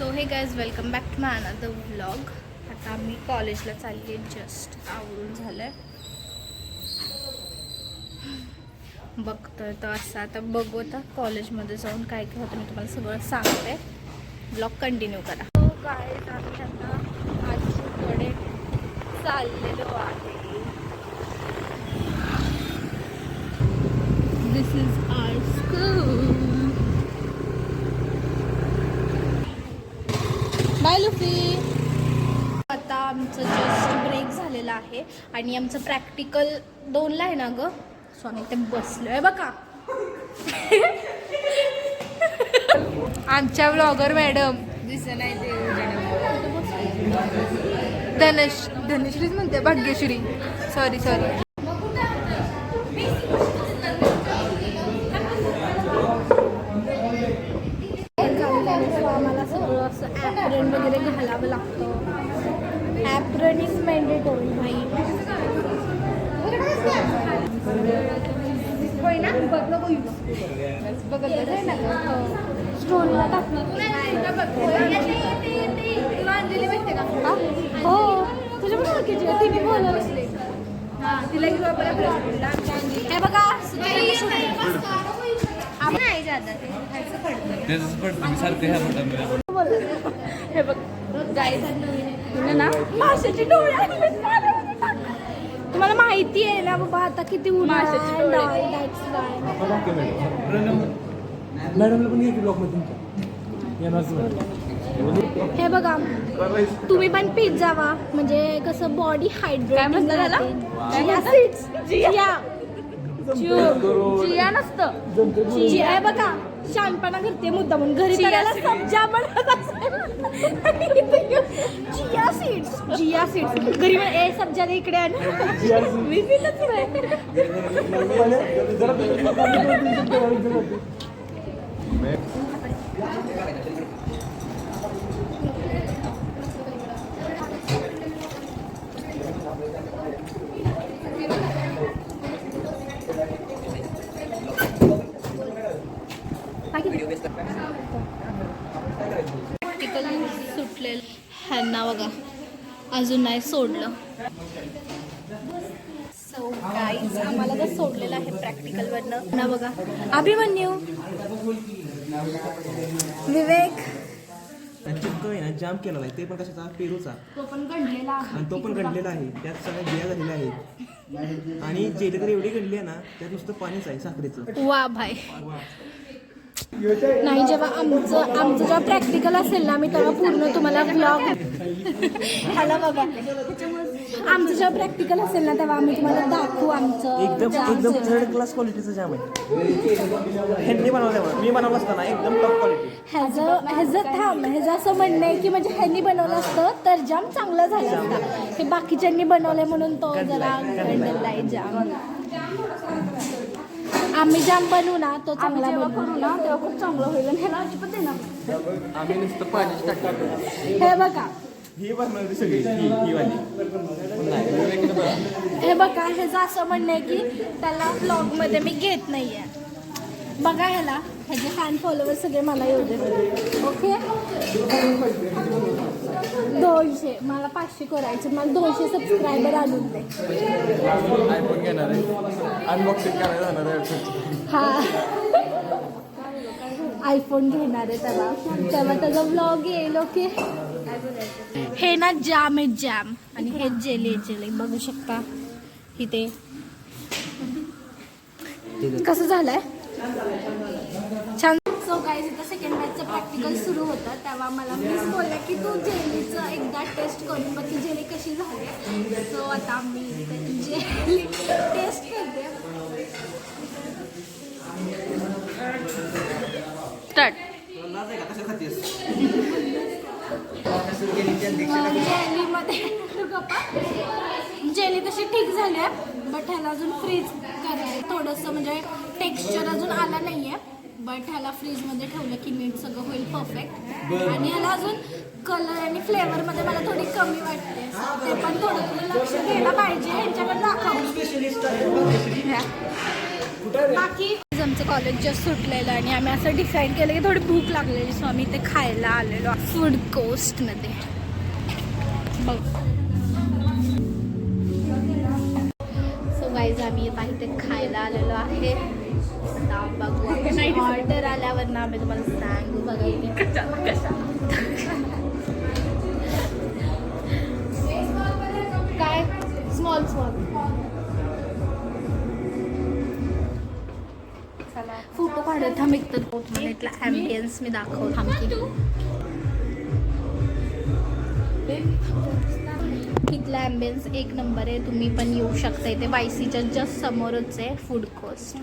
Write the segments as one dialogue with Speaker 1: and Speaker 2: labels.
Speaker 1: So hey guys welcome back to my another vlog. आता मी कॉलेजला चालली आहे. जस्ट आवरून झालं आहे. बघतोय तर असं आता बघू आता कॉलेजमध्ये जाऊन काय काय होतं मी तुम्हाला सगळं सांगते. व्लॉग कंटिन्यू करा. हो गाईज आम्ही आता आजीकडे चाललेलो आहे. This is our school. Bye Luffy. आता आमचं जस्ट ब्रेक झालेला आहे आणि आमचं प्रॅक्टिकल 2ला आहे ना ग. सो आम्ही ते बसलो आहे बघा. आमच्या ब्लॉगर मॅडम दिसत नाही ते धनश्रीच म्हणते. भाग्यश्री सॉरी. आम्हाला सगळं असं ॲप्रन वगैरे घालावं लागतं. ॲप्रन इज मॅन्डेटरी भाई. होय ना बघत आहे ना स्टोरीला टाकलं. हो तुझ्या पण ओळखीची आहे. तिने बोलत असले हां तिला हे बघा नाही जाता हे बघ गाईज ना माशाची डोळे तुम्हाला माहिती आहे ना बाबा आता किती माशाची हे बघा तुम्ही पण पीत जावा म्हणजे कसं बॉडी हायड्रेट जिया नसतं जिया आहे बघा. शानपणा करते मुद्दा म्हणून घरी त्याला सब्जा बनवत जिया सीड्स घरी ए सब्जा दे इकडे मी पितच प्रॅक्टिकल सुटलेलं ह्यांना बघा अजून नाही सोडलं. सो गाईज आम्हाला तर सोडलेलं आहे प्रॅक्टिकलवरनं ना बघा. अभिमन्यू विवेक
Speaker 2: जाम केलेला आहे ते पण कशाचा पेरूचा.
Speaker 1: तो पण गंडलेला आहे
Speaker 2: आणि तो पण गंडलेला आहे. त्यात सगळ्या बिया झालेल्या आहेत आणि जेली तर एवढी गंडली आहे ना त्यात नुसतं पाणीच आहे साखरेचं.
Speaker 1: वा भाई नाही जेव्हा आमचं जेव्हा प्रॅक्टिकल असेल ना मी तेव्हा पूर्ण तुम्हाला ब्लॉग ह्याला बघा. आमचं जेव्हा प्रॅक्टिकल असेल ना तेव्हा आम्ही तुम्हाला दाखवू आमचं
Speaker 2: एकदम थर्ड क्लास क्वालिटीचं जाम आहे. ह्यांनी बनवलं मी बनवलं असताना एकदम टॉप क्वालिटी.
Speaker 1: ह्याचं असं म्हणणं आहे की म्हणजे ह्यांनी बनवलं असतं तर जाम चांगलं झालं असतं. हे बाकीच्यांनी बनवलंय म्हणून तो जरा गंडलेला आहे जाम. आम्ही जाम बनवू ना तो चांगला करू ना तेव्हा खूप चांगलं होईल. ह्याला अजिबात देणार
Speaker 2: आम्ही नुसतं पाणी टाकलं.
Speaker 1: हे बघा
Speaker 2: ही बनवली सगळी ही वाली.
Speaker 1: हे बघा ह्याचं असं म्हणणं आहे की त्याला ब्लॉगमध्ये मी घेत नाही आहे. बघा ह्याचे फॅन फॉलोवर सगळे मला येऊ दे. ओके 200 मला 500 करायचे. मला 200 सबस्क्रायबर आणून दे.
Speaker 2: आयफोन घेणार आहे अनबॉक्सिंग करायला जाणार आहे.
Speaker 1: हा आयफोन घेणार आहे तेव्हा त्याचा ब्लॉग येईल. ओके हे ना जॅम आहे जॅम आणि हे जेली बघू शकता इथे कसं झालंय छान. सो गाईज इथं सेकंड बॅचचं प्रॅक्टिकल सुरू होतं तेव्हा मला मिस बोलल्या की तू जेलीचं एकदा टेस्ट करून बघ ती जेली कशी झाली. सो आता मी जेली टेस्ट करते. स्टार्ट. जेली तशी ठीक झाली आहे बट ह्याला अजून फ्रीज करायचं थोडंसं म्हणजे टेक्स्चर अजून आला नाही आहे. बट ह्याला फ्रीजमध्ये ठेवलं की नीट सगळं होईल परफेक्ट. आणि ह्याला अजून कलर आणि फ्लेवरमध्ये मला थोडी कमी वाटते. ते पण थोडं लक्ष द्यायला पाहिजे ह्यांच्याकडे दाखवून. बाकी गाईज आमचं कॉलेज जस्ट सुटलेलं आणि आम्ही असं डिसाईड केलं की थोडी भूक लागलेली सो आम्ही इथे खायला आलेलो फूड कोस्टमध्ये. बघ सो गाईज आम्ही आता इथे खायला आलेलो आहे. आता बघू ऑर्डर आल्यावर ना आम्ही तुम्हाला सांगू. बघा इथे काय स्मॉल फोटो काढत थांब एक तर तुम्हाला इथला ॲम्बियन्स मी दाखवत थांबते. इथला ॲम्बियन्स एक नंबर आहे. तुम्ही पण येऊ शकता. इथे वायसीच्या जस्ट समोरच आहे फूड कोस्ट.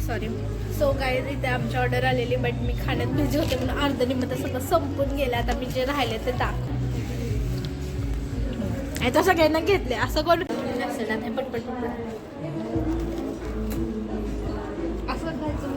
Speaker 1: सॉरी. सो काय इथे आमची ऑर्डर आलेली बट मी खाण्यात बिझी होते म्हणून अर्ध निमित्त सगळं संपून गेलं. आता मी जे राहिले ते दाखव. आता सगळ्यांना घेतले असं कोण नाही पटपट असं खायचं.